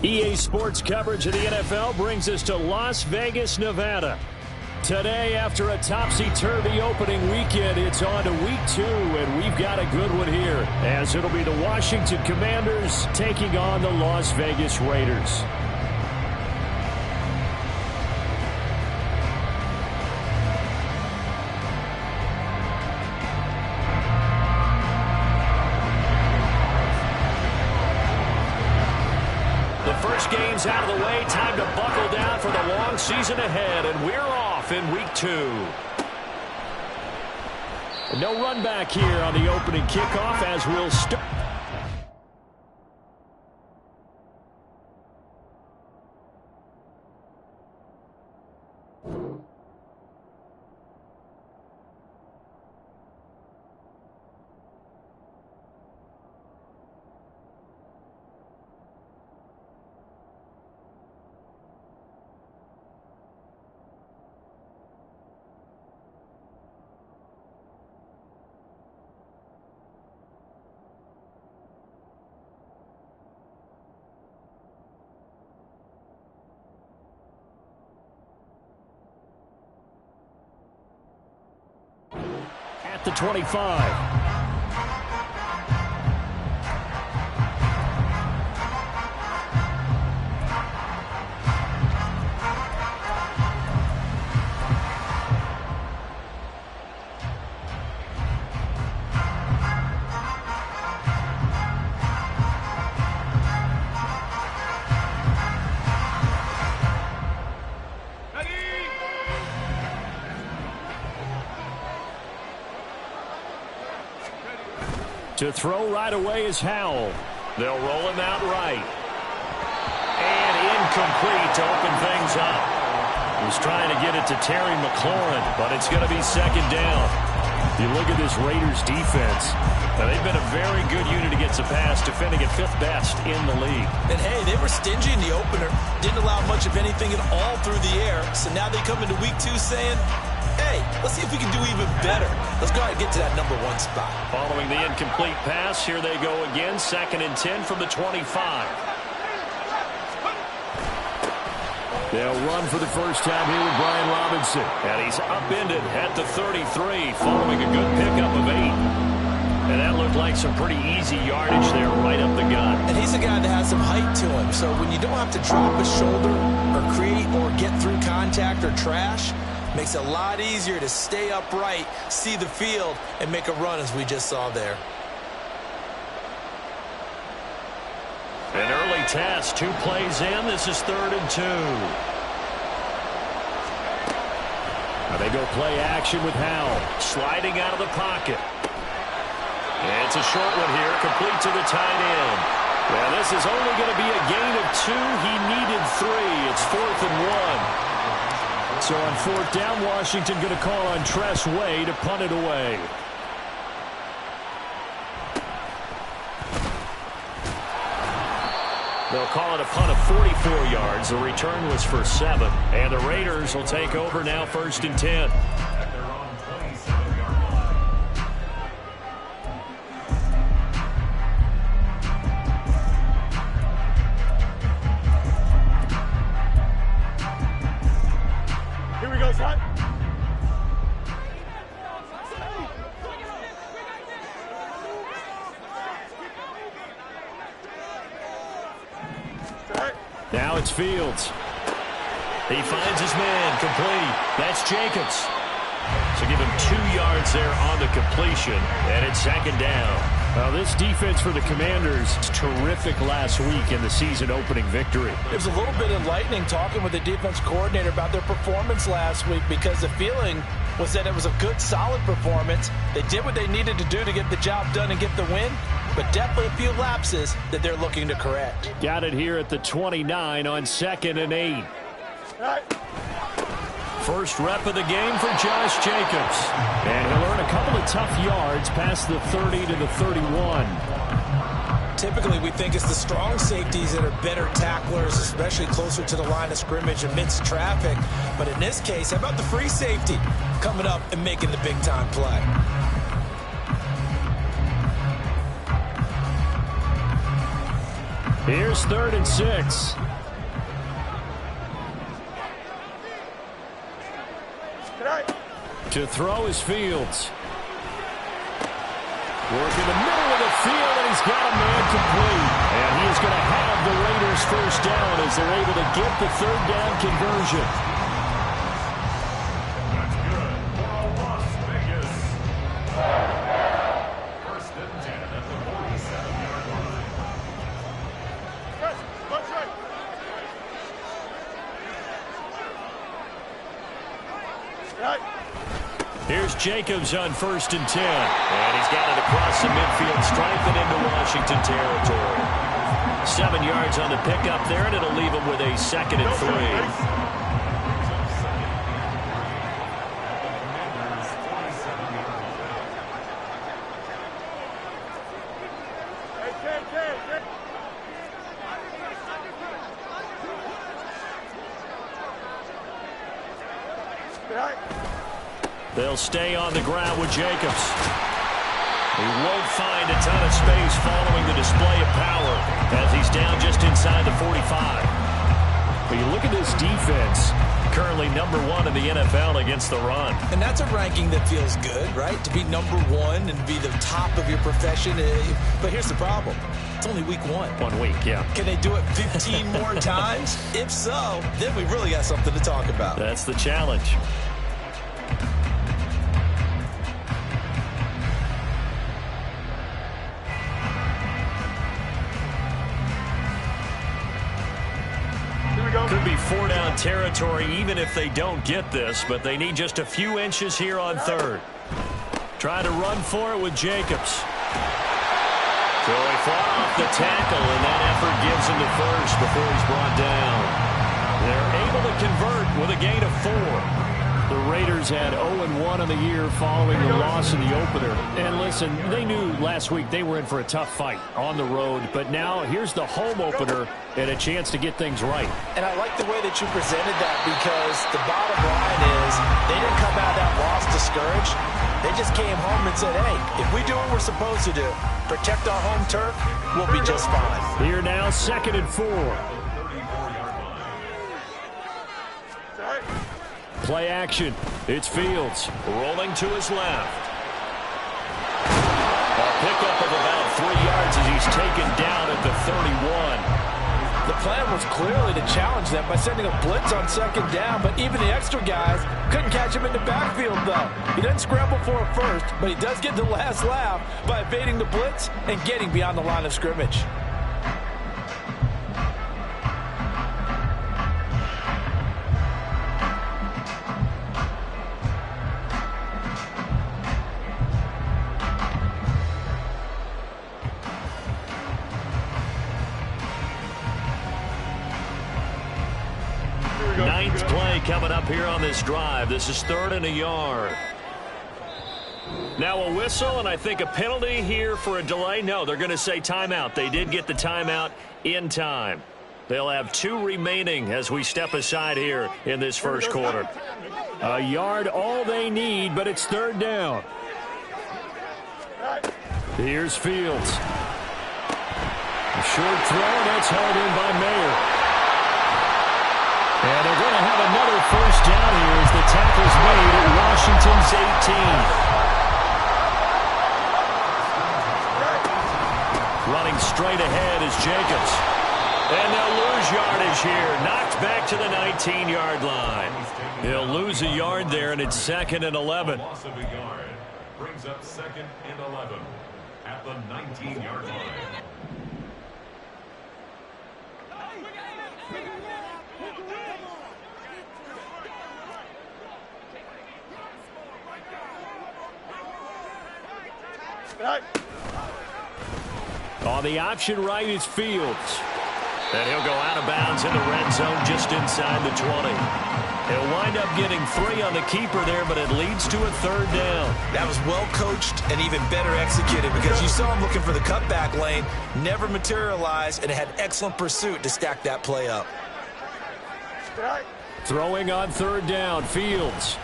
EA Sports coverage of the NFL brings us to Las Vegas, Nevada. Today, after a topsy-turvy opening weekend, it's on to week 2, and we've got a good one here, as it'll be the Washington Commanders taking on the Las Vegas Raiders. Game's out of the way. Time to buckle down for the long season ahead, and we're off in week 2. No run back here on the opening kickoff as we'll start. At the 25. To throw right away is Howell. They'll roll him out right. And incomplete to open things up. He's trying to get it to Terry McLaurin, but it's going to be second down. You look at this Raiders defense. Now, they've been a very good unit against the pass, defending at 5th best in the league. And, hey, they were stingy in the opener. Didn't allow much of anything at all through the air. So now they come into week 2 saying, hey, let's see if we can do even better. Let's go ahead and get to that number 1 spot. Following the incomplete pass, here they go again. 2nd and 10 from the 25. They'll run for the first time here with Brian Robinson. And he's upended at the 33, following a good pickup of 8. And that looked like some pretty easy yardage there right up the gut. And he's a guy that has some height to him. So when you don't have to drop his shoulder or create or get through contact or trash, makes it a lot easier to stay upright, see the field, and make a run as we just saw there. An early test, 2 plays in. This is 3rd and 2. Now they go play action with Howell, sliding out of the pocket. And it's a short one here, complete to the tight end. Well, this is only going to be a gain of 2. He needed 3. It's 4th and 1. So on 4th down, Washington going to call on Tress Way to punt it away. They'll call it a punt of 44 yards. The return was for 7. And the Raiders will take over now, 1st and 10. Now it's Fields. He finds his man, complete. That's Jacobs. So give him 2 yards there on the completion, and it's 2nd down. Well, this defense for the Commanders was terrific last week in the season-opening victory. It was a little bit enlightening talking with the defense coordinator about their performance last week, because the feeling was that it was a good, solid performance. They did what they needed to do to get the job done and get the win, but definitely a few lapses that they're looking to correct. Got it here at the 29 on 2nd and 8. First rep of the game for Josh Jacobs. And he'll earn a couple of tough yards past the 30 to the 31. Typically, we think it's the strong safeties that are better tacklers, especially closer to the line of scrimmage amidst traffic. But in this case, how about the free safety coming up and making the big-time play? Here's 3rd and 6. To throw is Fields. Work in the middle of the field, and he's got a man complete. And he is going to have the Raiders first down as they're able to get the 3rd down conversion. That's good for Las Vegas. First and 10 at the 47-yard line. Here's Jacobs on 1st and 10. And he's got it across the midfield stripe and into Washington territory. 7 yards on the pickup there, and it'll leave him with a 2nd and 3. They'll stay on the ground with Jacobs. He won't find a ton of space following the display of power as he's down just inside the 45. But you look at this defense, currently #1 in the NFL against the run. And that's a ranking that feels good, right? To be #1 and be the top of your profession. But here's the problem. It's only week 1. 1 week, yeah. Can they do it 15 more times? If so, then we really got something to talk about. That's the challenge. Could be 4-down territory even if they don't get this, but they need just a few inches here on 3rd. Try to run for it with Jacobs. So he fought off the tackle, and that effort gives him the first before he's brought down. They're able to convert with a gain of 4. The Raiders had 0-1 on the year following the loss in the opener. And listen, they knew last week they were in for a tough fight on the road. But now here's the home opener and a chance to get things right. And I like the way that you presented that, because the bottom line is they didn't come out of that loss discouraged. They just came home and said, hey, if we do what we're supposed to do, protect our home turf, we'll be just fine. Here now, 2nd and 4. Play action. It's Fields rolling to his left. A pickup of about 3 yards as he's taken down at the 31. The plan was clearly to challenge them by sending a blitz on 2nd down, but even the extra guys couldn't catch him in the backfield, though. He doesn't scramble for a first, but he does get the last laugh by evading the blitz and getting beyond the line of scrimmage. Ninth play coming up here on this drive. This is 3rd and a yard. Now a whistle, and I think a penalty here for a delay. No, they're going to say timeout. They did get the timeout in time. They'll have 2 remaining as we step aside here in this first quarter. A yard all they need, but it's 3rd down. Here's Fields. A short throw, and that's held in by Mayer. And they're going to have another first down here as the tackle's made at Washington's 18. Running straight ahead is Jacobs. And they'll lose yardage here. Knocked back to the 19-yard line. He'll lose a yard there, and it's 2nd and 11. Loss of a yard brings up 2nd and 11 at the 19-yard line. On the option right is Fields. And he'll go out of bounds in the red zone just inside the 20. He'll wind up getting 3 on the keeper there, but it leads to a 3rd down. That was well coached and even better executed, because you saw him looking for the cutback lane, never materialized, and had excellent pursuit to stack that play up. Throwing on 3rd down, Fields.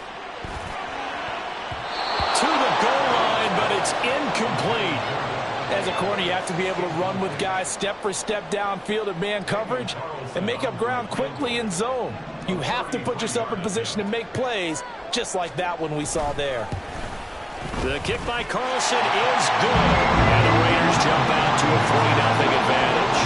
To the goal line, but it's incomplete. As a corner, you have to be able to run with guys step for step downfield in man coverage and make up ground quickly in zone. You have to put yourself in position to make plays, just like that one we saw there. The kick by Carlson is good. And the Raiders jump out to a 3-0 advantage.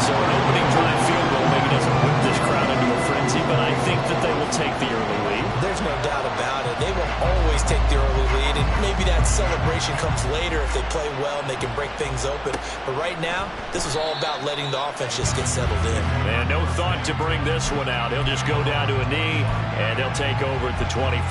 So an opening drive field goal maybe doesn't whip this crowd into a frenzy, but I think that they will take the early lead. There's no doubt about it. They will always take the early lead, and maybe that celebration comes later if they play well and they can break things open. But right now, this is all about letting the offense just get settled in. And no thought to bring this one out. He'll just go down to a knee, and he'll take over at the 25.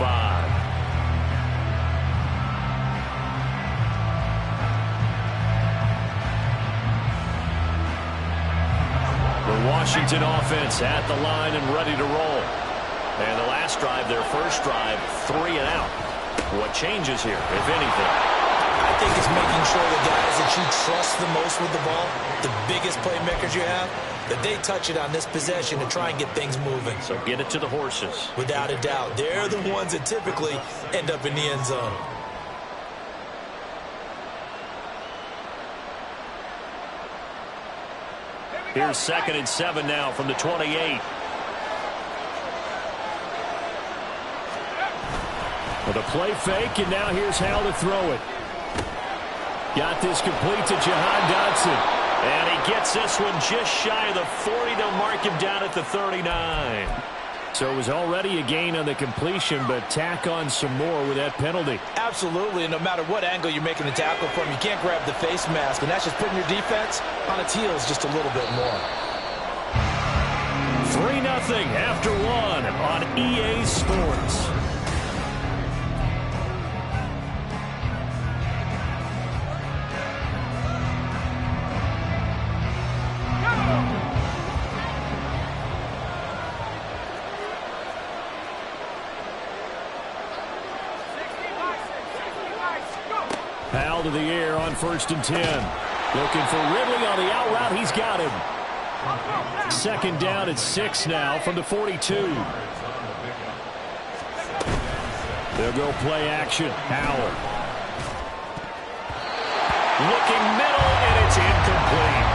The Washington offense at the line and ready to roll. And the last drive, their first drive, 3 and out. What changes here, if anything? I think it's making sure the guys that you trust the most with the ball, the biggest playmakers you have, that they touch it on this possession and try and get things moving. So get it to the horses. Without a doubt. They're the ones that typically end up in the end zone. Here's 2nd and 7 now from the 28. With a play fake, and now here's Howell to throw it. Got this complete to Jahan Dotson. And he gets this one just shy of the 40. They'll mark him down at the 39. So it was already a gain on the completion, but tack on some more with that penalty. Absolutely, and no matter what angle you're making the tackle from, you can't grab the face mask, and that's just putting your defense on its heels just a little bit more. 3-0 after 1 on EA Sports. Powell to the air on 1st and 10. Looking for Ridley on the out route. He's got him. 2nd down at 6 now from the 42. They'll go play action. Howell. Looking middle, and it's incomplete.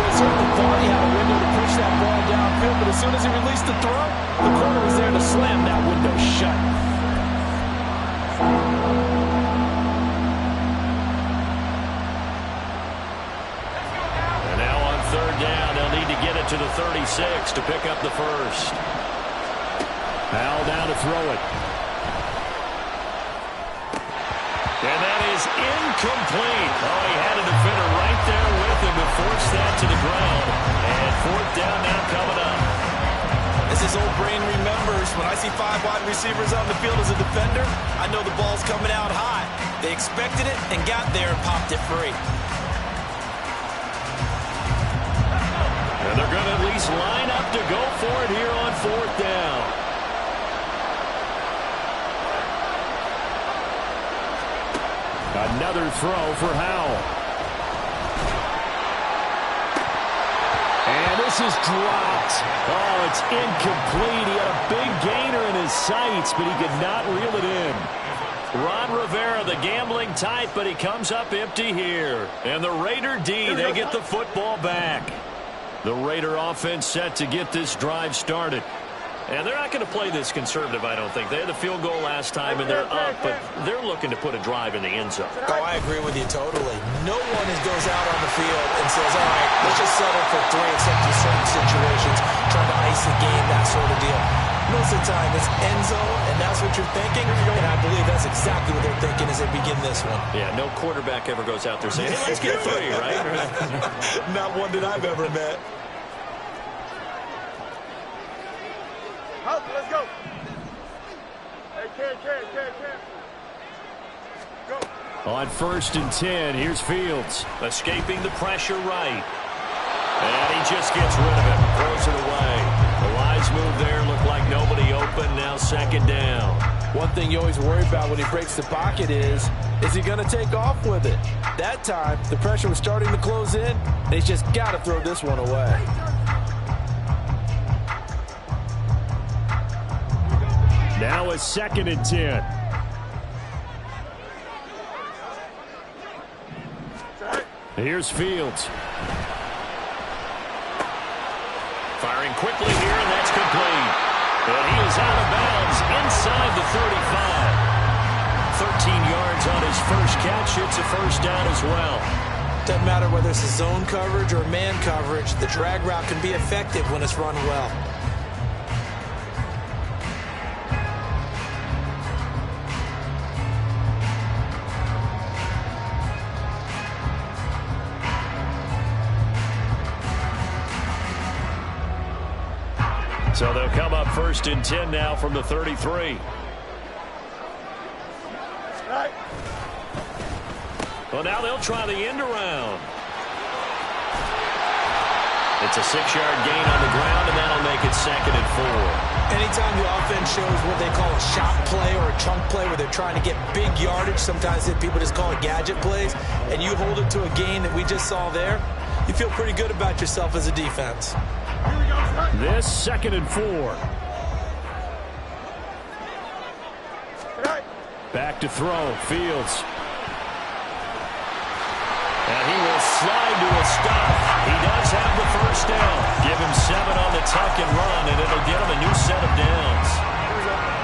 Well, certainly thought he had a window to push that ball downfield, but as soon as he released the throw, the corner was there to slam that window shut. To the 36 to pick up the first. Powell down to throw it. And that is incomplete. Oh, he had a defender right there with him to force that to the ground. And 4th down now coming up. As his old brain remembers, when I see 5 wide receivers on the field as a defender, I know the ball's coming out high. They expected it and got there and popped it free. And they're going to at least line up to go for it here on 4th down. Another throw for Howell. And this is dropped. Oh, it's incomplete. He had a big gainer in his sights, but he could not reel it in. Ron Rivera, the gambling type, but he comes up empty here. And the Raider D, they get the football back. The Raider offense set to get this drive started. And they're not going to play this conservative, I don't think. They had the field goal last time, and they're up, but they're looking to put a drive in the end zone. Oh, I agree with you totally. No one goes out on the field and says, all right, let's just settle for 3, except in certain situations, trying to ice the game, that sort of deal. Most of the time, it's end zone, and that's what you're thinking, and I believe that's exactly what they're thinking as they begin this one. Yeah, no quarterback ever goes out there saying, hey, let's get 3, right? Not one that I've ever met. Let's go. Hey, Ken. Go. On 1st and 10, here's Fields. Escaping the pressure right. And he just gets rid of it. Throws it away. The wise move there. Looked like nobody open. Now 2nd down. One thing you always worry about when he breaks the pocket is he going to take off with it? That time, the pressure was starting to close in. They just got to throw this one away. Now it's 2nd and 10. Here's Fields. Firing quickly here, and that's complete. And he is out of bounds inside the 35. 13 yards on his first catch. It's a first down as well. Doesn't matter whether it's a zone coverage or man coverage. The drag route can be effective when it's run well. So they'll come up 1st and 10 now from the 33. Right. Well, now they'll try the end around. It's a 6-yard gain on the ground, and that'll make it 2nd and 4. Anytime the offense shows what they call a shot play or a chunk play where they're trying to get big yardage, sometimes people just call it gadget plays, and you hold it to a gain that we just saw there, you feel pretty good about yourself as a defense. This 2nd and 4. Right. Back to throw. Fields. And he will slide to a stop. He does have the first down. Give him 7 on the tuck and run, and it'll get him a new set of downs.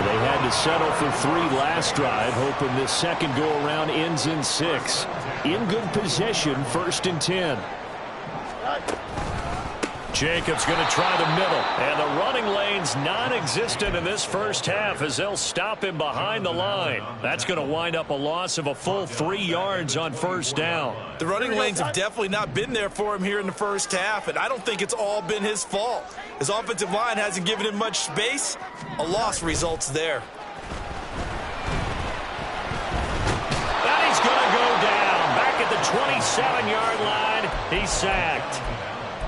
They had to settle for 3 last drive, hoping this second go-around ends in 6. In good possession, 1st and 10. Jacobs going to try the middle, and the running lane's non-existent in this first half as they'll stop him behind the line. That's going to wind up a loss of a full 3 yards on 1st down. The running lanes have definitely not been there for him here in the first half, and I don't think it's all been his fault. His offensive line hasn't given him much space. A loss results there. And he's going to go down. Back at the 27-yard line, he's sacked.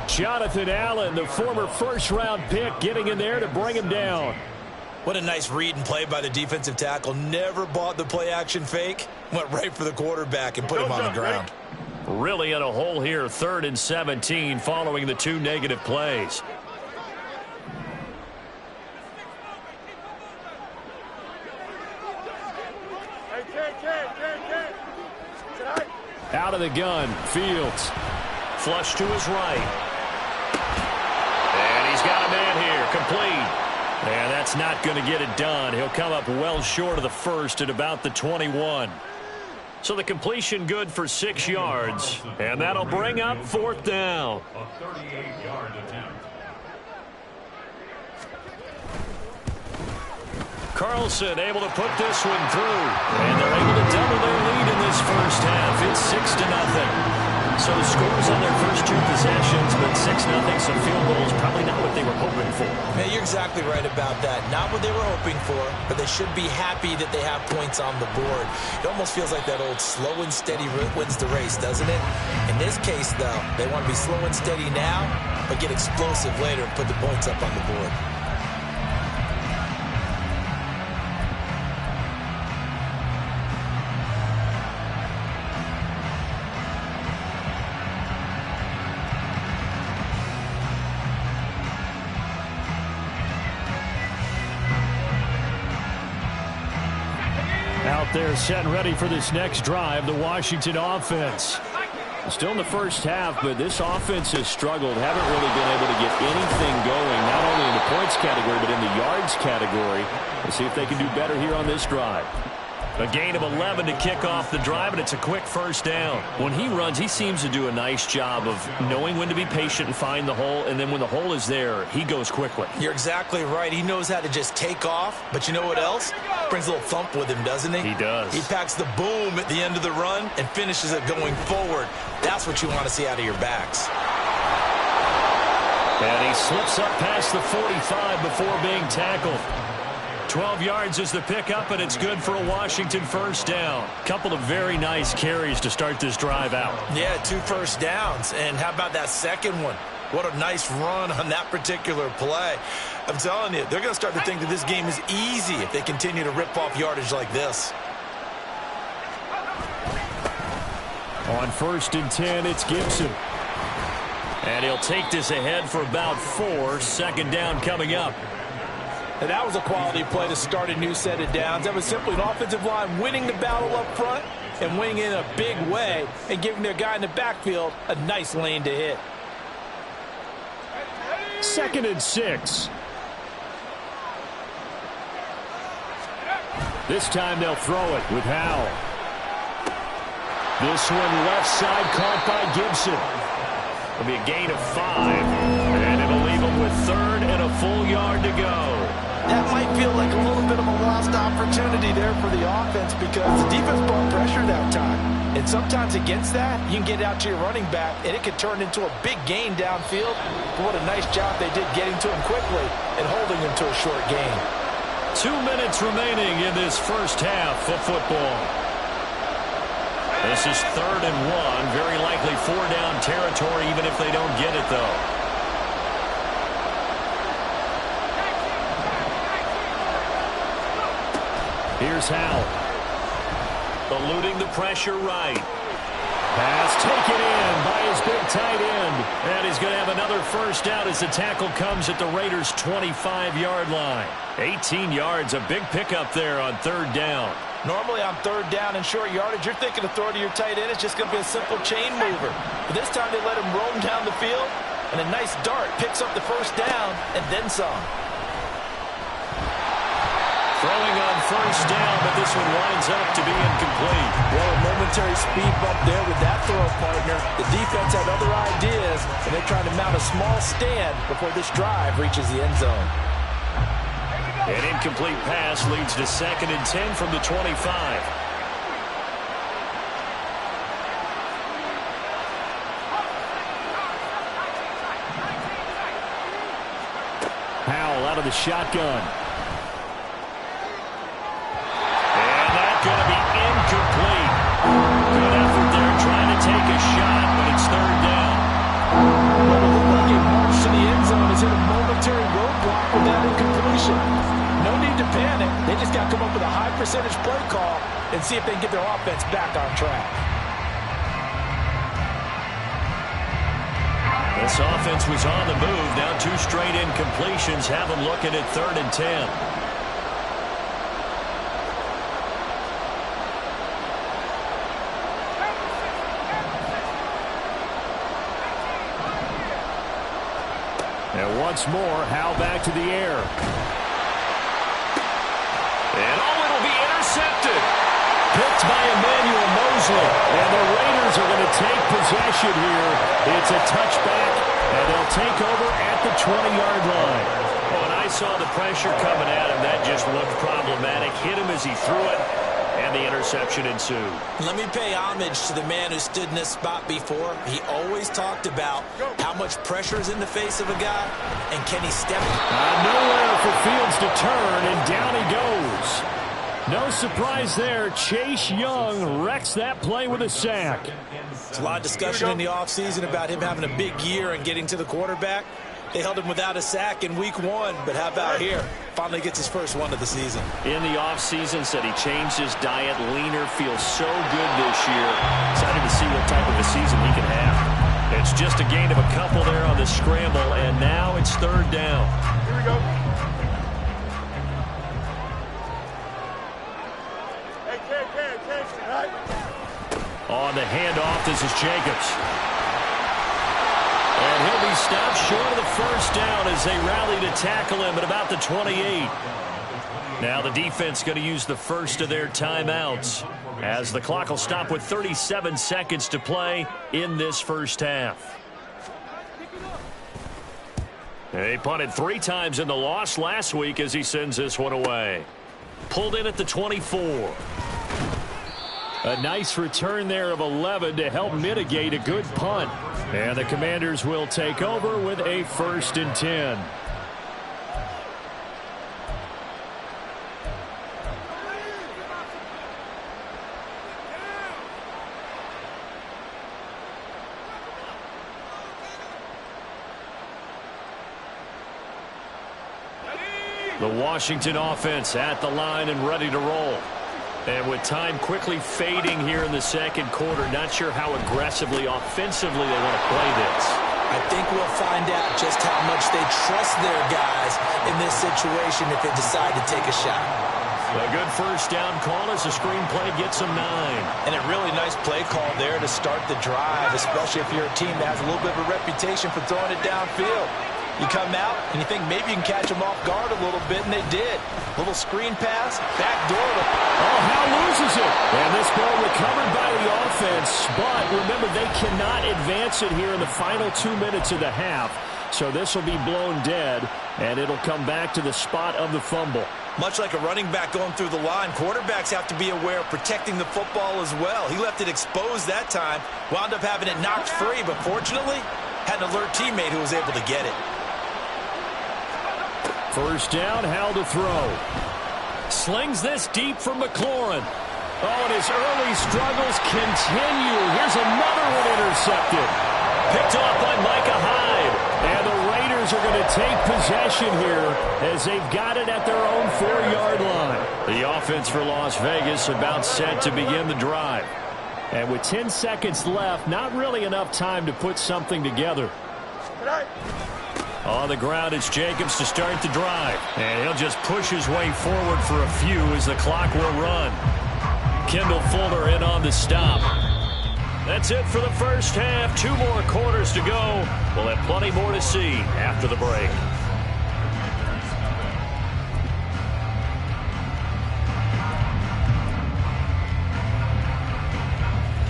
Jonathan Allen, the former first-round pick, getting in there to bring him down. What a nice read and play by the defensive tackle. Never bought the play-action fake. Went right for the quarterback and put him on the ground. Really in a hole here, 3rd and 17 following the 2 negative plays. Out of the gun, Fields. Flush to his right. And he's got a man here, complete. And that's not going to get it done. He'll come up well short of the first at about the 21. So the completion good for 6 yards. And that'll bring up 4th down. A 38-yard attempt. Carlson able to put this one through. And they're able to double their lead in this first half. It's 6-0. So scores on their first 2 possessions, but 6-0, some field goals, probably not what they were hoping for. Yeah, you're exactly right about that. Not what they were hoping for, but they should be happy that they have points on the board. It almost feels like that old slow and steady wins the race, doesn't it? In this case, though, they want to be slow and steady now, but get explosive later and put the points up on the board. They're set and ready for this next drive, the Washington offense. Still in the first half, but this offense has struggled. Haven't really been able to get anything going, not only in the points category, but in the yards category. We'll see if they can do better here on this drive. A gain of 11 to kick off the drive, and it's a quick first down. When he runs, he seems to do a nice job of knowing when to be patient and find the hole, and then when the hole is there, he goes quickly. You're exactly right. He knows how to just take off, but you know what else? Brings a little thump with him, doesn't he? He does. He packs the boom at the end of the run and finishes it going forward. That's what you want to see out of your backs. And he slips up past the 45 before being tackled. 12 yards is the pickup, and it's good for a Washington first down. Couple of very nice carries to start this drive out. Yeah, 2 first downs. And how about that second one? What a nice run on that particular play. I'm telling you, they're going to start to think that this game is easy if they continue to rip off yardage like this. On 1st and 10, it's Gibson. And he'll take this ahead for about 4. Second down coming up. And that was a quality play to start a new set of downs. That was simply an offensive line winning the battle up front and winning in a big way and giving their guy in the backfield a nice lane to hit. 2nd and 6. This time they'll throw it with Howell. This one left side caught by Gibson. It'll be a gain of 5, and it'll leave them with 3rd and a full yard to go. That might feel like a little bit of a lost opportunity there for the offense because the defense brought pressure that time. And sometimes against that, you can get out to your running back, and it can turn into a big gain downfield. But what a nice job they did getting to him quickly and holding him to a short gain. 2 minutes remaining in this first half of football. This is 3rd and 1. Very likely 4-down territory, even if they don't get it, though. Here's Howell. Eluding the pressure right. Pass taken in by his big tight end. And he's going to have another first down as the tackle comes at the Raiders' 25-yard line. 18 yards, a big pickup there on 3rd down. Normally on 3rd down and short yardage, you're thinking of throwing to your tight end. It's just going to be a simple chain mover. But this time they let him roam down the field, and a nice dart picks up the first down and then some. Throwing on first down, but this one winds up to be incomplete. Well, a momentary speed bump there with that throw, partner. The defense had other ideas, and they're trying to mount a small stand before this drive reaches the end zone. An incomplete pass leads to 2nd and 10 from the 25. Howell out of the shotgun. Going to be incomplete. Good effort there trying to take a shot, but it's 3rd down. Well, it looked like a march to the end zone has hit a momentary roadblock with that incompletion. No need to panic. They just got to come up with a high percentage play call and see if they can get their offense back on track. This offense was on the move. Now 2 straight incompletions have them looking at 3rd and 10. And once more, Howell back to the air. And it'll be intercepted. Picked by Emmanuel Mosley. And the Raiders are going to take possession here. It's a touchback, and they'll take over at the 20-yard line. When I saw the pressure coming at him, that just looked problematic. Hit him as he threw it, and the interception ensued. Let me pay homage to the man who stood in this spot before. He always talked about how much pressure is in the face of a guy, and can he step it? Nowhere for Fields to turn, and down he goes. No surprise there. Chase Young wrecks that play with a sack. There's a lot of discussion in the offseason about him having a big year and getting to the quarterback. They held him without a sack in week 1, but how about here? Finally gets his first one of the season. In the offseason, said he changed his diet, leaner, feels so good this year. Excited to see what type of a season he can have. It's just a gain of a couple there on the scramble, and now it's 3rd down. Here we go. Hey, Ken, right? On the handoff, this is Jacobs. And he'll be stopped short of the first down as they rally to tackle him at about the 28. Now the defense going to use the first of their timeouts as the clock will stop with 37 seconds to play in this first half. They punted 3 times in the loss last week as he sends this one away. Pulled in at the 24. A nice return there of 11 to help mitigate a good punt. And the Commanders will take over with a 1st and 10. The Washington offense at the line and ready to roll. And with time quickly fading here in the second quarter, not sure how aggressively, offensively they want to play this. I think we'll find out just how much they trust their guys in this situation if they decide to take a shot. A good first down call as the screenplay gets them 9. And a really nice play call there to start the drive, especially if you're a team that has a little bit of a reputation for throwing it downfield. You come out and you think maybe you can catch them off guard a little bit, and they did. Little screen pass, back door. Oh, Howe loses it. And this ball recovered by the offense. But remember, they cannot advance it here in the final 2 minutes of the half. So this will be blown dead, and it'll come back to the spot of the fumble. Much like a running back going through the line, quarterbacks have to be aware of protecting the football as well. He left it exposed that time, wound up having it knocked free, but fortunately, had an alert teammate who was able to get it. First down, Howell to throw. Slings this deep for McLaurin. Oh, and his early struggles continue. Here's another one intercepted. Picked off by Micah Hyde. And the Raiders are going to take possession here as they've got it at their own 4-yard line. The offense for Las Vegas about set to begin the drive. And with 10 seconds left, not really enough time to put something together. On the ground, it's Jacobs to start the drive. And he'll just push his way forward for a few as the clock will run. Kendall Fuller in on the stop. That's it for the first half. 2 more quarters to go. We'll have plenty more to see after the break.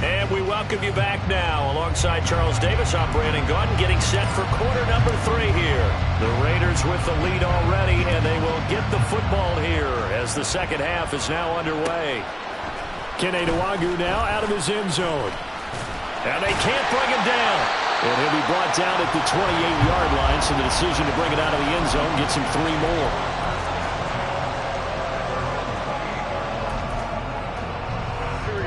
And we welcome you back now alongside Charles Davis. I'm Brandon Gaudin getting set for quarter number 3 here. The Raiders with the lead already, and they will get the football here as the second half is now underway. Kene Nwangwu now out of his end zone. And they can't bring him down. And he'll be brought down at the 28-yard line, so the decision to bring it out of the end zone gets him 3 more.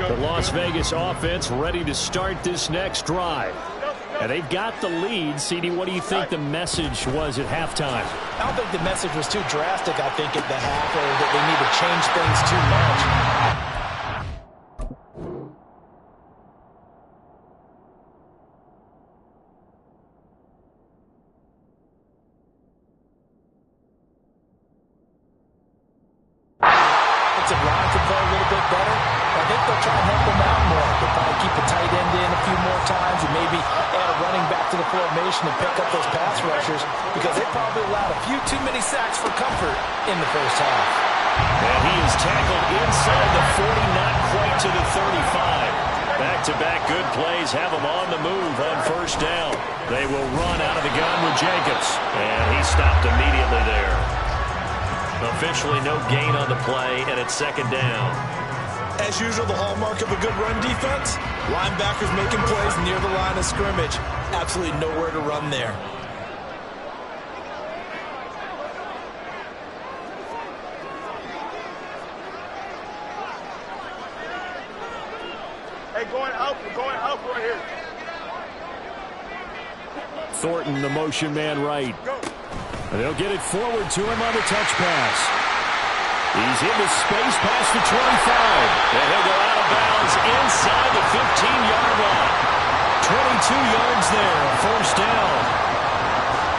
The Las Vegas offense ready to start this next drive. And they've got the lead. CD, what do you think the message was at halftime? I don't think the message was too drastic, I think, at the half, or that they need to change things too much. Line to play a little bit better. I think they'll try and help them out more. They'll probably keep a tight end in a few more times and maybe add a running back to the formation and pick up those pass rushers because they probably allowed a few too many sacks for comfort in the first half. And he is tackled inside the 40, not quite to the 35. Back-to-back good plays have him on the move on first down. They will run out of the gun with Jacobs. And he stopped immediately there. Officially no gain on the play, and it's second down. As usual, the hallmark of a good run defense, linebackers making plays near the line of scrimmage. Absolutely nowhere to run there. Hey, going up right here. Thornton, the motion man right. And they'll get it forward to him on the touch pass. He's into space past the 25. And he'll go out of bounds inside the 15-yard line. 22 yards there, first down.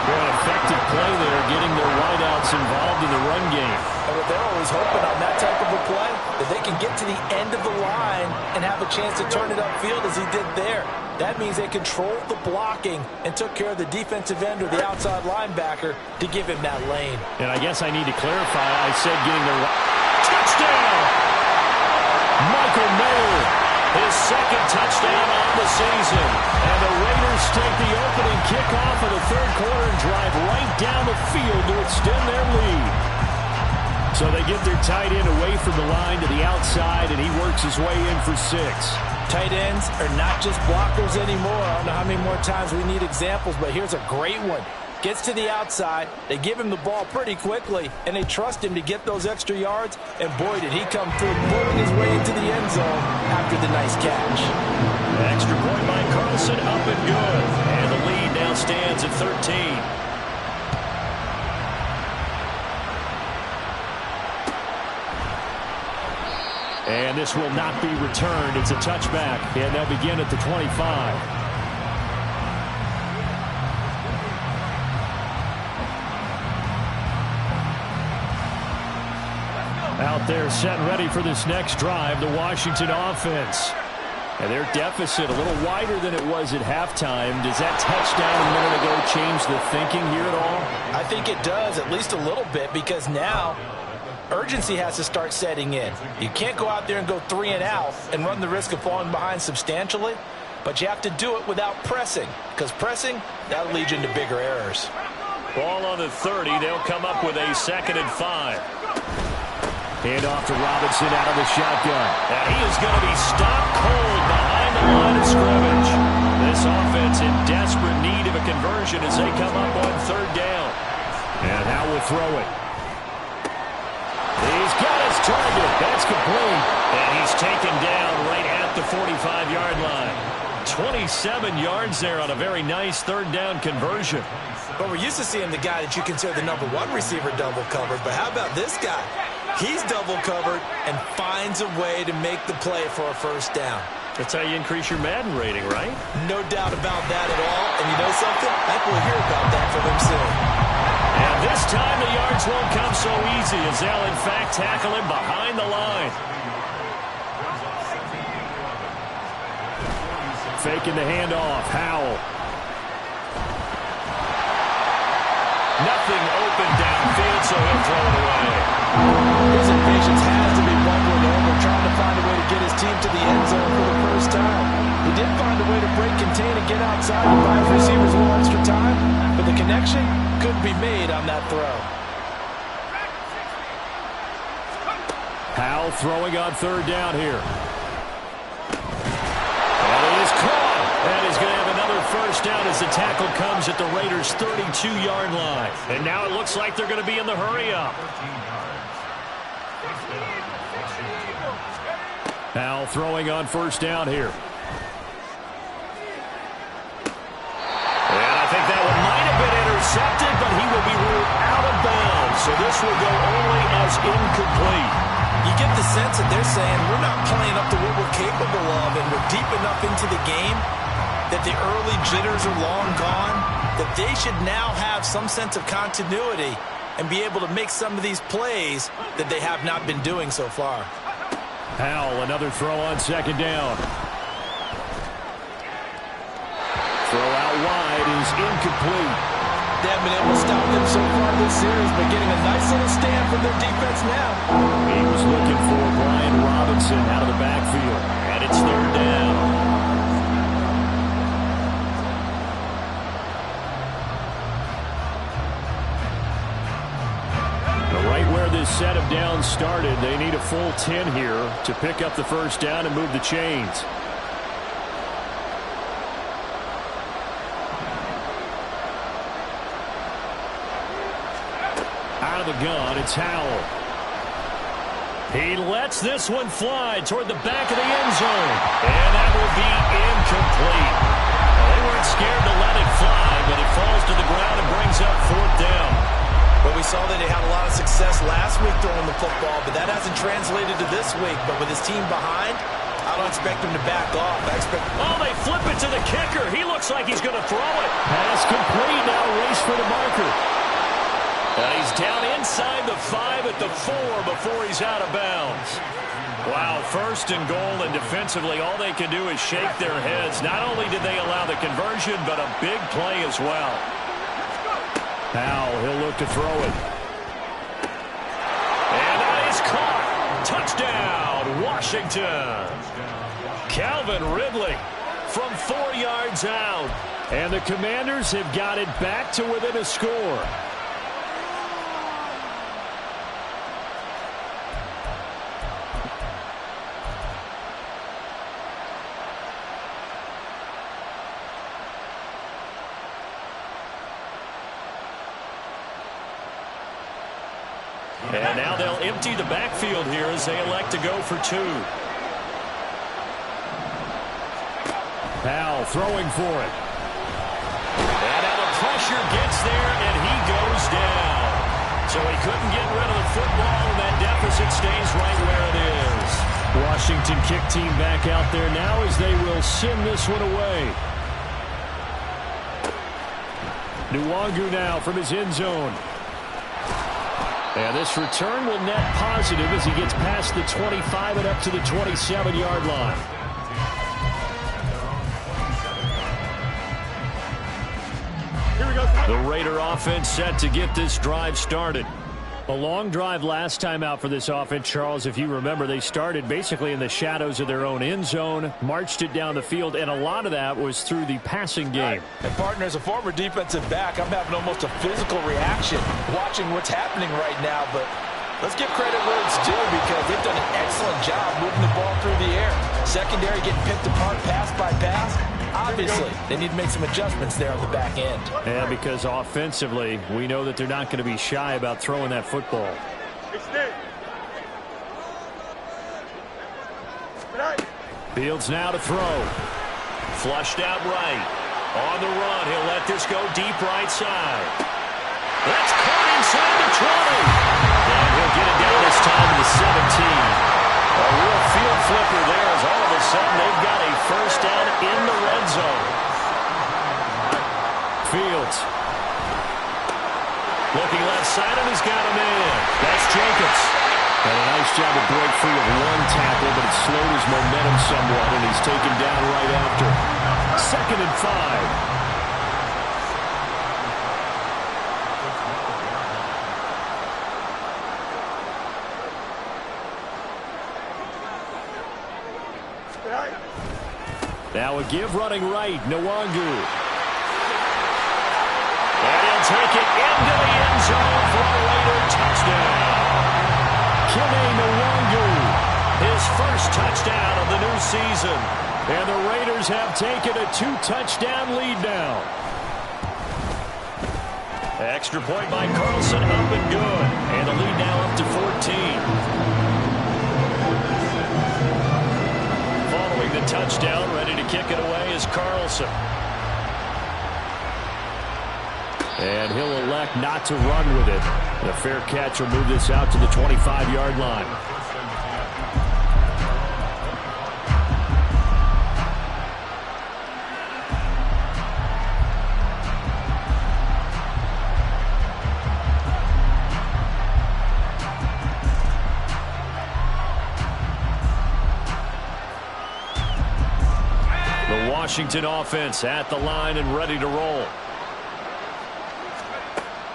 An effective play there, getting their wideouts involved in the run game. And what they're always hoping on that type of a play, that they can get to the end of the line and have a chance to turn it upfield as he did there. That means they controlled the blocking and took care of the defensive end or the outside linebacker to give him that lane. And I guess I need to clarify, I said getting the touchdown! Michael Mayer, his second touchdown on the season. And the Raiders take the opening kickoff of the third quarter and drive right down the field to extend their lead. So they get their tight end away from the line to the outside, and he works his way in for 6. Tight ends are not just blockers anymore. I don't know how many more times we need examples, but here's a great one. Gets to the outside, they give him the ball pretty quickly, and they trust him to get those extra yards, and boy, did he come through, pulling his way into the end zone after the nice catch. Extra point by Carlson, up and good. And the lead now stands at 13. And this will not be returned. It's a touchback, and they'll begin at the 25. Out there set and ready for this next drive, the Washington offense. And their deficit a little wider than it was at halftime. Does that touchdown a minute ago change the thinking here at all? I think it does, at least a little bit, because now urgency has to start setting in. You can't go out there and go 3 and out and run the risk of falling behind substantially, but you have to do it without pressing, because pressing, that'll lead you into bigger errors. Ball on the 30. They'll come up with a 2nd and 5. Hand off to Robinson out of the shotgun. And he is going to be stopped cold behind the line of scrimmage. This offense in desperate need of a conversion as they come up on 3rd down. And now we'll throw it. He's got his target. That's complete. And he's taken down right at the 45-yard line. 27 yards there on a very nice 3rd down conversion. But we're used to seeing the guy that you consider the #1 receiver double covered. But how about this guy? He's double covered and finds a way to make the play for a 1st down. That's how you increase your Madden rating, right? No doubt about that at all. And you know something? I think we'll hear about that from him soon. And this time the yards won't come so easy as they'll in fact tackle him behind the line. Faking the handoff. Howell. Nothing open downfield, so he'll throw it away. His impatience has to be bubbling over, trying to find a way to get his team to the end zone for the first time. He did find a way to break, contain, and get outside to buy his receivers a little extra time, but the connection couldn't be made on that throw. Howell throwing on 3rd down here. And it is caught. And he's going to have another 1st down as the tackle comes at the Raiders' 32-yard line. And now it looks like they're going to be in the hurry-up. Howell throwing on 1st down here. And I think that one might have been intercepted, but he will be ruled out of bounds. So this will go only as incomplete. You get the sense that they're saying we're not playing up to what we're capable of, and we're deep enough into the game that the early jitters are long gone, that they should now have some sense of continuity and be able to make some of these plays that they have not been doing so far. Howell, another throw on 2nd down. Throw out wide is incomplete. They haven't been able to stop them so far this series, but getting a nice little stand from their defense now. He was looking for Brian Robinson out of the backfield, and it's 3rd down. Right where this set of downs started, they need a full 10 here to pick up the 1st down and move the chains. Out of the gun, it's Howell. He lets this one fly toward the back of the end zone. And that will be incomplete. Well, they weren't scared to let it fly, but it falls to the ground and brings up 4th down. Well, we saw that he had a lot of success last week throwing the football, but that hasn't translated to this week. But with his team behind, I don't expect him to back off. Oh, they flip it to the kicker. He looks like he's going to throw it. Pass complete. Now race for the marker. And he's down inside the 5 at the 4 before he's out of bounds. Wow, 1st and goal, and defensively all they can do is shake their heads. Not only did they allow the conversion, but a big play as well. Howell, he'll look to throw it. And that is caught. Touchdown, Washington. Calvin Ridley from 4 yards out. And the Commanders have got it back to within a score. And now they'll empty the backfield here as they elect to go for 2. Powell throwing for it. And now the pressure gets there, and he goes down. So he couldn't get rid of the football, and that deficit stays right where it is. Washington kick team back out there now as they will send this one away. Nwangu now from his end zone. And this return will net positive as he gets past the 25 and up to the 27-yard line. Here we go. The Raider offense set to get this drive started. A long drive last time out for this offense, Charles. If you remember, they started basically in the shadows of their own end zone, marched it down the field, and a lot of that was through the passing game. And partner, as a former defensive back, I'm having almost a physical reaction watching what's happening right now. But let's give credit where it's due because they've done an excellent job moving the ball through the air. Secondary getting picked apart pass by pass. Obviously, they need to make some adjustments there on the back end. Yeah, because offensively, we know that they're not going to be shy about throwing that football. Fields now to throw. Flushed out right. On the run, he'll let this go deep right side. That's caught inside the 20. And he'll get it down this time to the 17. A real field flipper there as all of a sudden they've got a first down in the red zone. Fields. Looking left side and he's got him in. That's Jacobs. And a nice job to break free of one tackle, but it slowed his momentum somewhat, and he's taken down right after. 2nd and 5. Now a give running right, Nwangu. And he'll take it into the end zone for a Raider touchdown. Kene Nwangu, his first touchdown of the new season. And the Raiders have taken a 2-touchdown lead now. Extra point by Carlson, up and good. And the lead now up to 14. The touchdown, ready to kick it away is Carlson. And he'll elect not to run with it. And a fair catch will move this out to the 25-yard line. Washington offense at the line and ready to roll.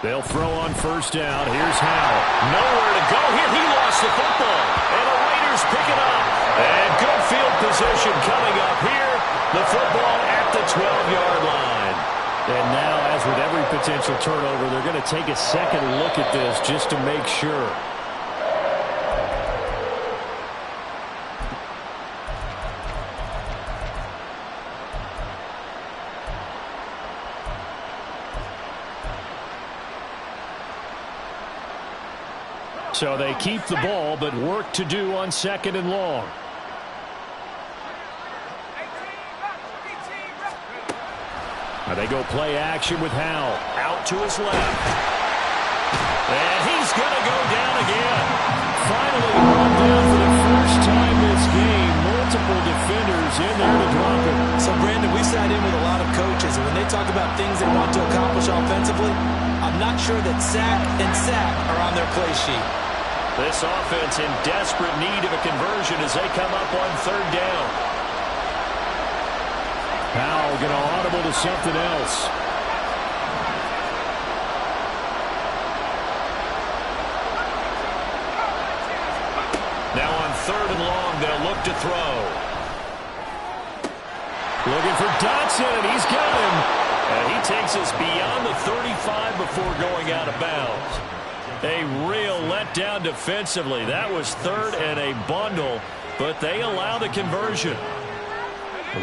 They'll throw on first down. Here's Howell. Nowhere to go here. He lost the football. And the Raiders pick it up. And good field position coming up here. The football at the 12-yard line. And now, as with every potential turnover, they're going to take a second look at this just to make sure. So they keep the ball, but work to do on 2nd and long. Now they go play action with Howell. Out to his left. And he's going to go down again. Finally brought down for the first time this game. Multiple defenders in there to drop it. So, Brandon, we sat in with a lot of coaches, and when they talk about things they want to accomplish offensively, I'm not sure that sack and sack are on their play sheet. This offense in desperate need of a conversion as they come up on 3rd down. Howell going to audible to something else. Now on 3rd and long, they'll look to throw. Looking for Dotson, and he's got him. And he takes us beyond the 35 before going out of bounds. A real letdown defensively. That was 3rd and a bundle, but they allow the conversion.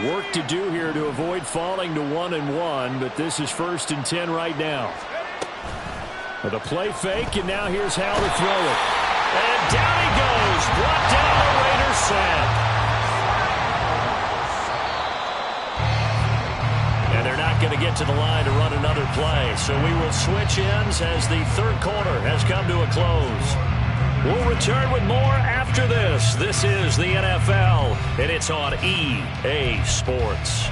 Work to do here to avoid falling to 1-1, but this is 1st and 10 right now. With a play fake, and now here's how to throw it. And down he goes. Brought down the Raiders sack. And they're not going to get to the line to run another play. So we will switch ends as the 3rd quarter has come to a close. We'll return with more after this. This is the NFL, and it's on EA Sports.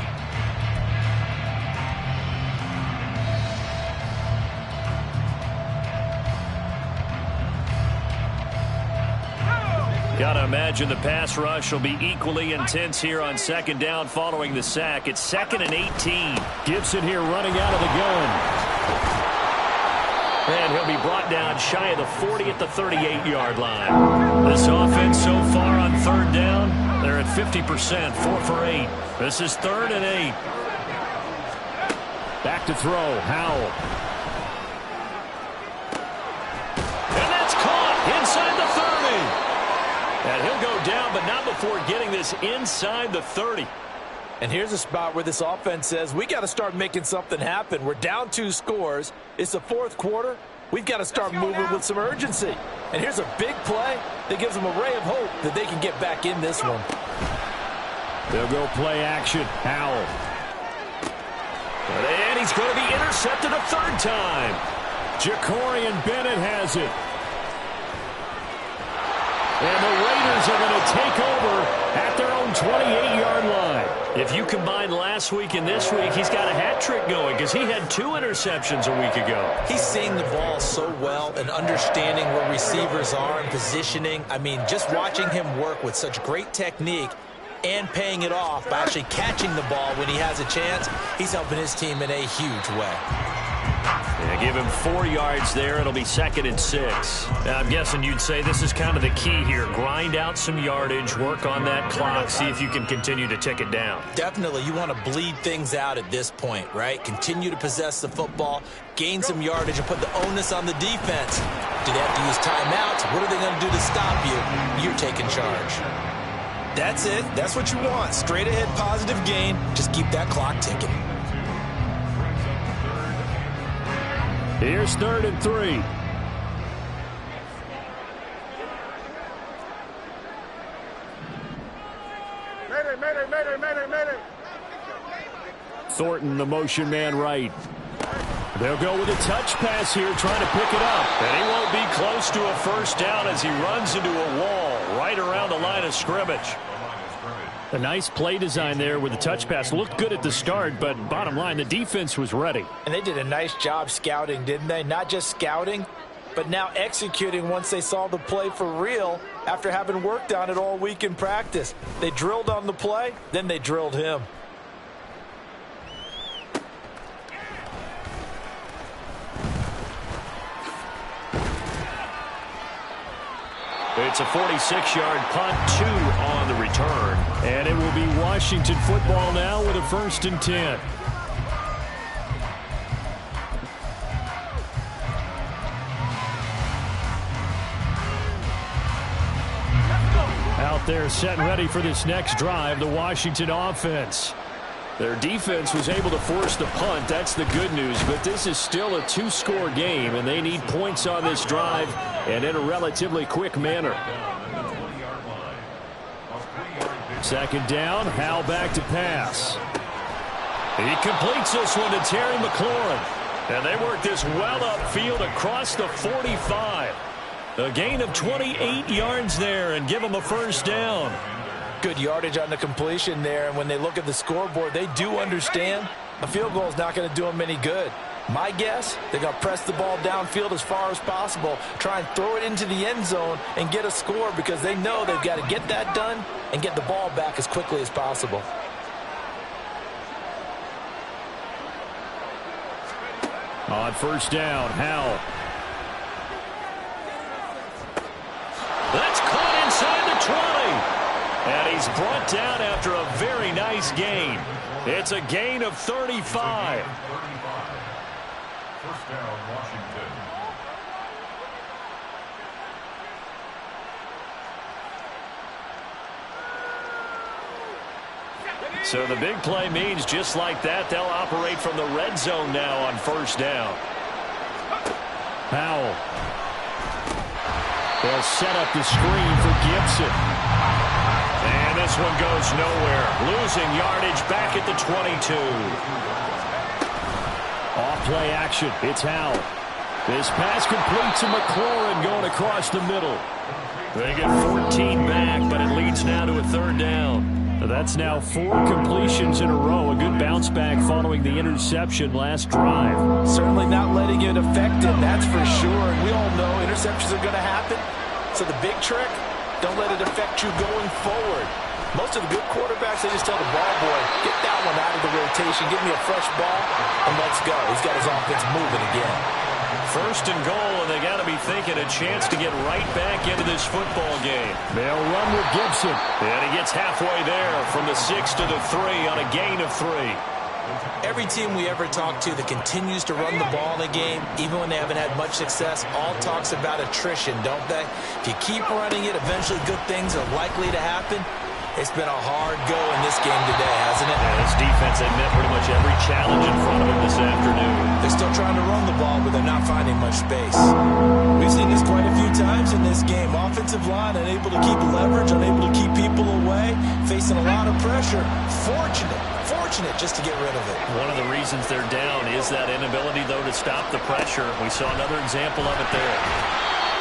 Got to imagine the pass rush will be equally intense here on second down following the sack. It's 2nd and 18. Gibson here running out of the gun. And he'll be brought down shy of the 40 at the 38-yard line. This offense so far on third down, they're at 50%, 4 for 8. This is 3rd and 8. Back to throw, Howell. And that's caught inside the 30. And he'll go down, but not before getting this inside the 30. And here's a spot where this offense says, we got to start making something happen. We're down 2 scores. It's the 4th quarter. We've got to start moving with some urgency. And here's a big play that gives them a ray of hope that they can get back in this one. They'll go play action. Howell. And he's going to be intercepted a 3rd time. Jacorian Bennett has it. And the Raiders are going to take over at their own 28-yard line. If you combine last week and this week, he's got a hat trick going because he had 2 interceptions a week ago. He's seeing the ball so well and understanding where receivers are and positioning. I mean, just watching him work with such great technique and paying it off by actually catching the ball when he has a chance, he's helping his team in a huge way. Yeah, give him 4 yards there. It'll be 2nd and 6. Now, I'm guessing you'd say this is kind of the key here. Grind out some yardage, work on that clock, see if you can continue to tick it down. Definitely. You want to bleed things out at this point, right? Continue to possess the football, gain some yardage, and put the onus on the defense. Do they have to use timeouts? What are they going to do to stop you? You're taking charge. That's it. That's what you want. Straight ahead positive gain. Just keep that clock ticking. Here's 3rd and 3. Thornton, the motion man right. They'll go with a touch pass here, trying to pick it up. And he won't be close to a 1st down as he runs into a wall right around the line of scrimmage. A nice play design there with the touch pass. Looked good at the start, but bottom line, the defense was ready. And they did a nice job scouting, didn't they? Not just scouting, but now executing once they saw the play for real after having worked on it all week in practice. They drilled on the play, then they drilled him. It's a 46-yard punt, 2 on the return. And it will be Washington football now with a 1st and 10. Out there set and ready for this next drive, the Washington offense. Their defense was able to force the punt. That's the good news. But this is still a 2-score game, and they need points on this drive and in a relatively quick manner. 2nd down, Howell back to pass. He completes this one to Terry McLaurin. And they work this well upfield across the 45. A gain of 28 yards there and give them a 1st down. Good yardage on the completion there, and when they look at the scoreboard, they do understand a field goal is not going to do them any good. My guess, they're going to press the ball downfield as far as possible, try and throw it into the end zone and get a score because they know they've got to get that done and get the ball back as quickly as possible. On 1st down, Howell. That's caught inside the 20. And he's brought down after a very nice gain. It's a gain of 35. 1st down, Washington. So the big play means just like that, they'll operate from the red zone now on 1st down. Howell. They'll set up the screen for Gibson. And this one goes nowhere. Losing yardage back at the 22. Off play action. It's Howell. This pass complete to McLaurin going across the middle. They get 14 back, but it leads now to a 3rd down. That's now 4 completions in a row. A good bounce back following the interception last drive. Certainly not letting it affect him, that's for sure. And we all know interceptions are going to happen. So the big trick, Don't let it affect you going forward. Most of the good quarterbacks, they just tell the ball boy, get that one out of the rotation, give me a fresh ball, and let's go. He's got his offense moving again. First and goal, and they got to be thinking a chance to get right back into this football game. They'll run with Gibson. And he gets halfway there from the 6 to the 3 on a gain of 3. Every team we ever talk to that continues to run the ball in a game, even when they haven't had much success, all talks about attrition, don't they? If you keep running it, eventually good things are likely to happen. It's been a hard go in this game today, hasn't it? And this defense, they met pretty much every challenge in front of them this afternoon. They're still trying to run the ball, but they're not finding much space. We've seen this quite a few times in this game. Offensive line unable to keep leverage, unable to keep people away, facing a lot of pressure. Fortunate just to get rid of it. One of the reasons they're down is that inability, though, to stop the pressure. We saw another example of it there.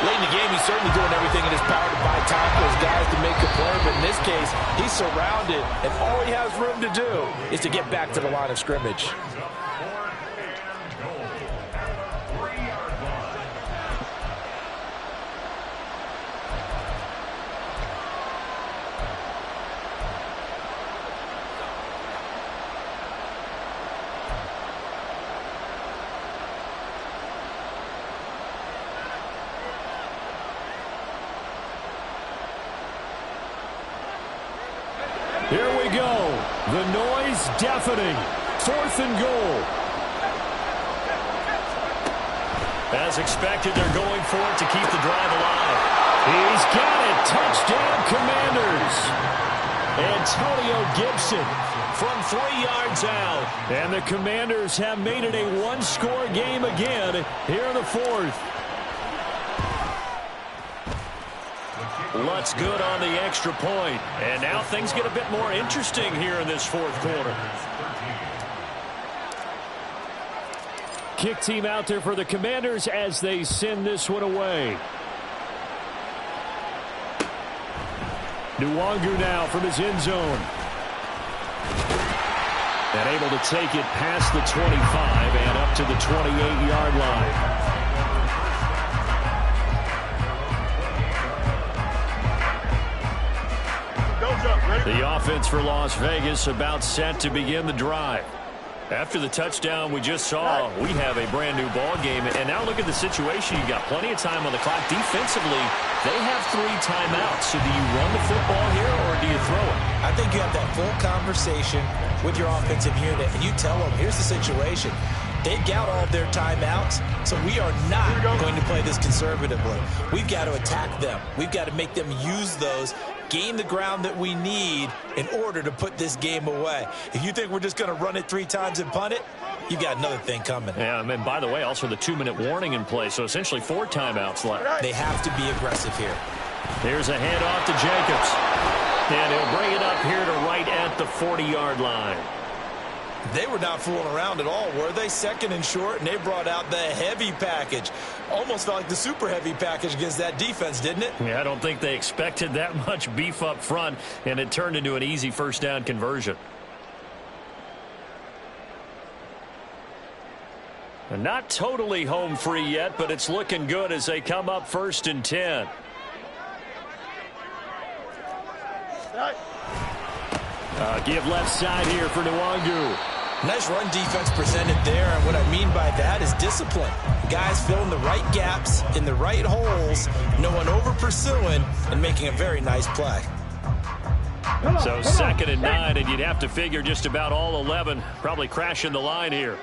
Late in the game, he's certainly doing everything in his power to buy time for his guys to make a play, but in this case, he's surrounded, and all he has room to do is to get back to the line of scrimmage. Here we go. The noise deafening. 4th and goal. As expected, they're going for it to keep the drive alive. He's got it. Touchdown, Commanders. Antonio Gibson From 3 yards out. And the Commanders have made it a one-score game again here in the 4th. Lutz good on the extra point. And now things get a bit more interesting here in this 4th quarter. Kick team out there for the Commanders as they send this one away. Nwangu now from his end zone. And able to take it past the 25 and up to the 28-yard line. The offense for Las Vegas about set to begin the drive. After the touchdown we just saw, we have a brand new ball game. And now look at the situation. You got plenty of time on the clock. Defensively, they have 3 timeouts. So do you run the football here or do you throw it? I think you have that full conversation with your offensive unit, and you tell them, here's the situation. They've got all of their timeouts, so we are not going to play this conservatively. We've got to attack them. We've got to make them use those, gain the ground that we need in order to put this game away. If you think we're just going to run it 3 times and punt it, you've got another thing coming. Yeah, and by the way, also the 2-minute warning in play, so essentially 4 timeouts left. They have to be aggressive here. Here's a handoff to Jacobs. And he'll bring it up here to right at the 40-yard line. They were not fooling around at all, were they? 2nd and short, and they brought out the heavy package. Almost felt like the super heavy package against that defense, didn't it? Yeah, I don't think they expected that much beef up front, and it turned into an easy 1st down conversion. And not totally home free yet, but it's looking good as they come up 1st and 10. Give left side here for Nwangu. Nice run defense presented there, and what I mean by that is discipline. Guys filling the right gaps in the right holes, no one over pursuing, and making a very nice play. So 2nd and 9, and you'd have to figure just about all 11 probably crashing the line here.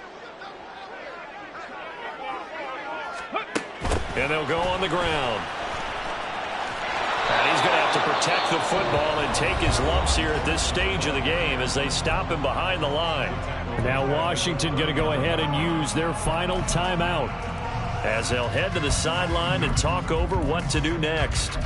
And they'll go on the ground. And he's going to have to protect the football and take his lumps here at this stage of the game as they stop him behind the line. Now Washington going to go ahead and use their final timeout as they'll head to the sideline and talk over what to do next.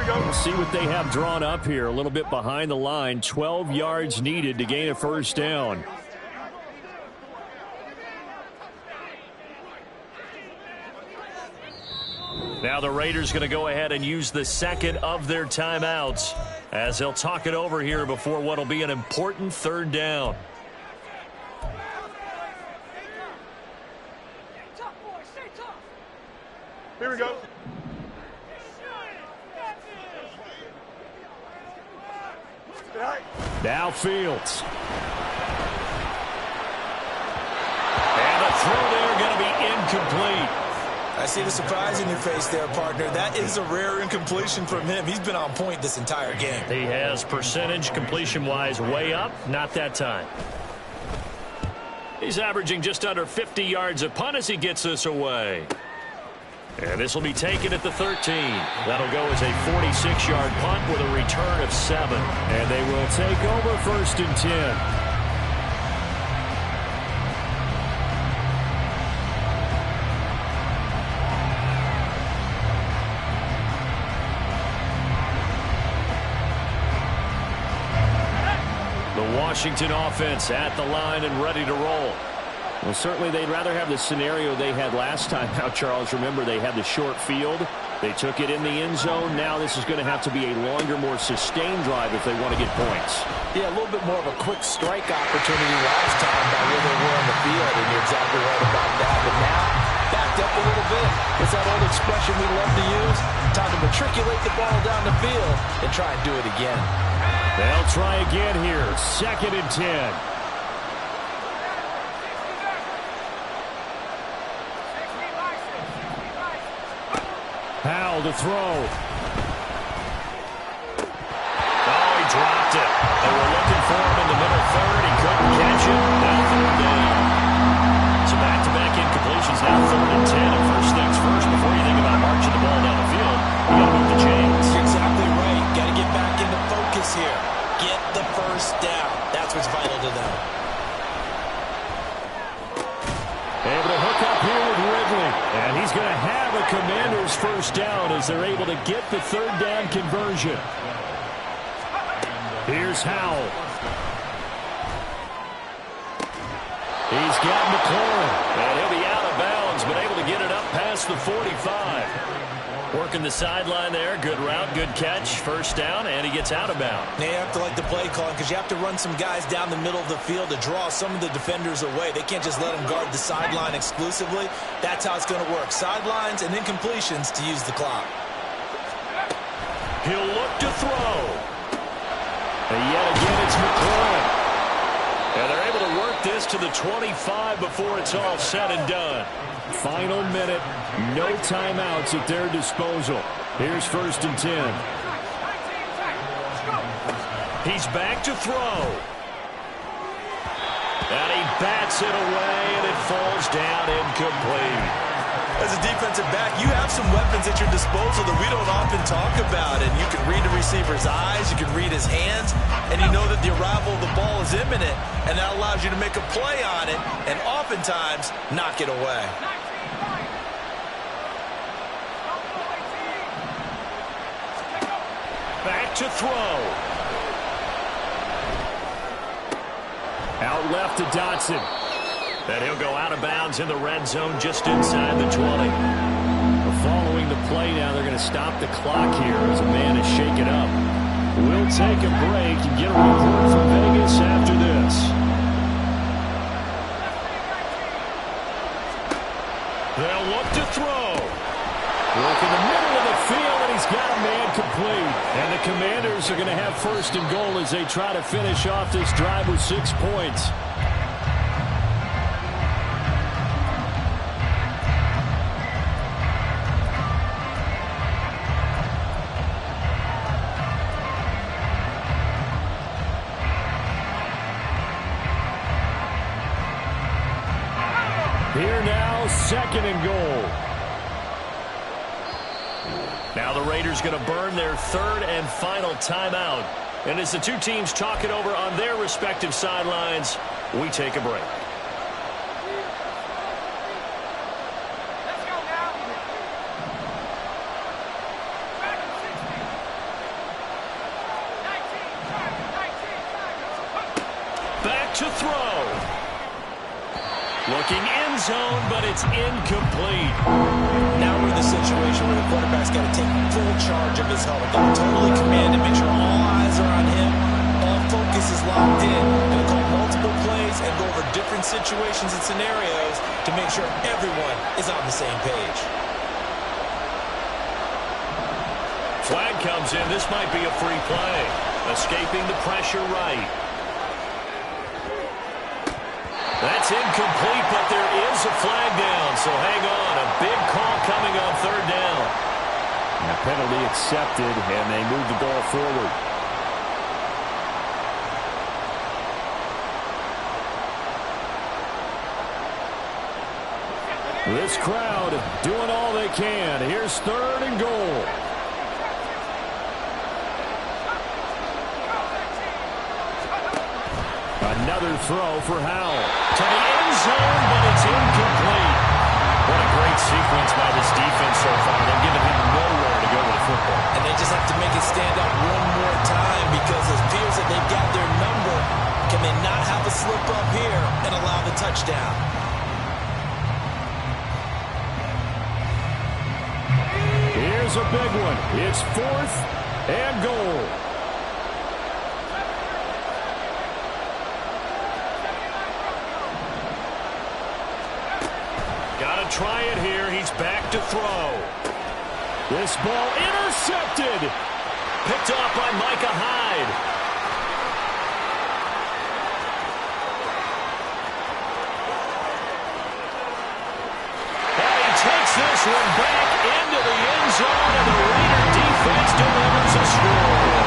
We'll see what they have drawn up here. A little bit behind the line. 12 yards needed to gain a 1st down. Now the Raiders going to go ahead and use the second of their timeouts as they'll talk it over here before what will be an important third down. Here we go. Now Fields. And the throw there going to be incomplete. I see the surprise in your face there, partner. That is a rare incompletion from him. He's been on point this entire game. He has percentage completion-wise way up. Not that time. He's averaging just under 50 yards a punt as he gets this away. And this will be taken at the 13. That'll go as a 46-yard punt with a return of 7. And they will take over 1st and 10. Washington offense at the line and ready to roll. Well, certainly they'd rather have the scenario they had last time. Now, Charles, remember they had the short field. They took it in the end zone. Now this is going to have to be a longer, more sustained drive if they want to get points. Yeah, a little bit more of a quick strike opportunity last time by where they were on the field, and you're exactly right about that. But now, backed up a little bit. It's that old expression we love to use. Time to matriculate the ball down the field and try and do it again. They'll try again here. 2nd and 10. Powell to throw. Oh, he dropped it. They were looking for him in the middle third. He couldn't catch it. Now 3rd down. So back-to-back incompletions. Now 3rd and 10. And first things first, before you think about marching the ball down the field, you got to move the chains. You're exactly right. Got to get back into focus here. Get the first down. That's what's vital to them. Able to hook up here with Ridley. And he's going to have a Commander's first down as they're able to get the 3rd down conversion. Here's Howell. He's got McLaurin. And he'll be out of bounds, but able to get it up past the 45. Working the sideline there. Good route, good catch. First down, and he gets out of bounds. Now you have to like the play call because you have to run some guys down the middle of the field to draw some of the defenders away. They can't just let them guard the sideline exclusively. That's how it's going to work. Sidelines and incompletions to use the clock. He'll look to throw. And yet again, it's McLaurin. And they're able to work this to the 25 before it's all said and done. Final minute, no timeouts at their disposal. Here's 1st and 10. He's back to throw. And he bats it away, and it falls down incomplete. As a defensive back, you have some weapons at your disposal that we don't often talk about. And you can read the receiver's eyes, you can read his hands, and you know that the arrival of the ball is imminent, and that allows you to make a play on it and oftentimes knock it away. Back to throw. Out left to Dotson. And he'll go out of bounds in the red zone just inside the 20. Following the play now, they're going to stop the clock here as a man is shaken up. We'll take a break and get a report from Vegas after this. They'll look to throw. Look in the middle of the field, and he's got a man complete. And the Commanders are going to have 1st and goal as they try to finish off this drive with 6 points. Here now, 2nd and goal. Now the Raiders going to burn their 3rd and final timeout. And as the two teams talk it over on their respective sidelines, we take a break. Back to throw. Looking end zone, but it's incomplete. Now we're in the situation where the quarterback's got to take full charge of his helmet. Got to totally command it, make sure all eyes are on him, all focus is locked in, and call multiple plays and go over different situations and scenarios to make sure everyone is on the same page. Flag comes in. This might be a free play. Escaping the pressure right. That's incomplete, but there is a flag down, so hang on. A big call coming on third down. And a penalty accepted, and they move the ball forward. This crowd doing all they can. Here's third and goal. Another throw for Howell. To the end zone, but it's incomplete. What a great sequence by this defense so far. They've given him nowhere to go with the football. And they just have to make it stand up one more time because it appears that they've got their number. Can they not have a slip up here and allow the touchdown? Here's a big one. It's fourth and goal. Got to try it here. He's back to throw. This ball intercepted. Picked off by Micah Hyde. And he takes this one back into the end zone, and the Raider defense delivers a score.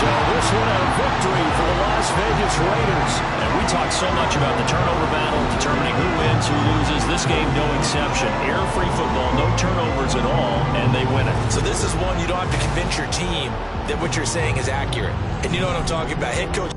So this one a victory for the Las Vegas Raiders. And we talk so much about the turnover battle, determining who wins, who loses. This game, no exception. Error-free football, no turnovers at all, and they win it. So this is one you don't have to convince your team that what you're saying is accurate. And you know what I'm talking about. Head coach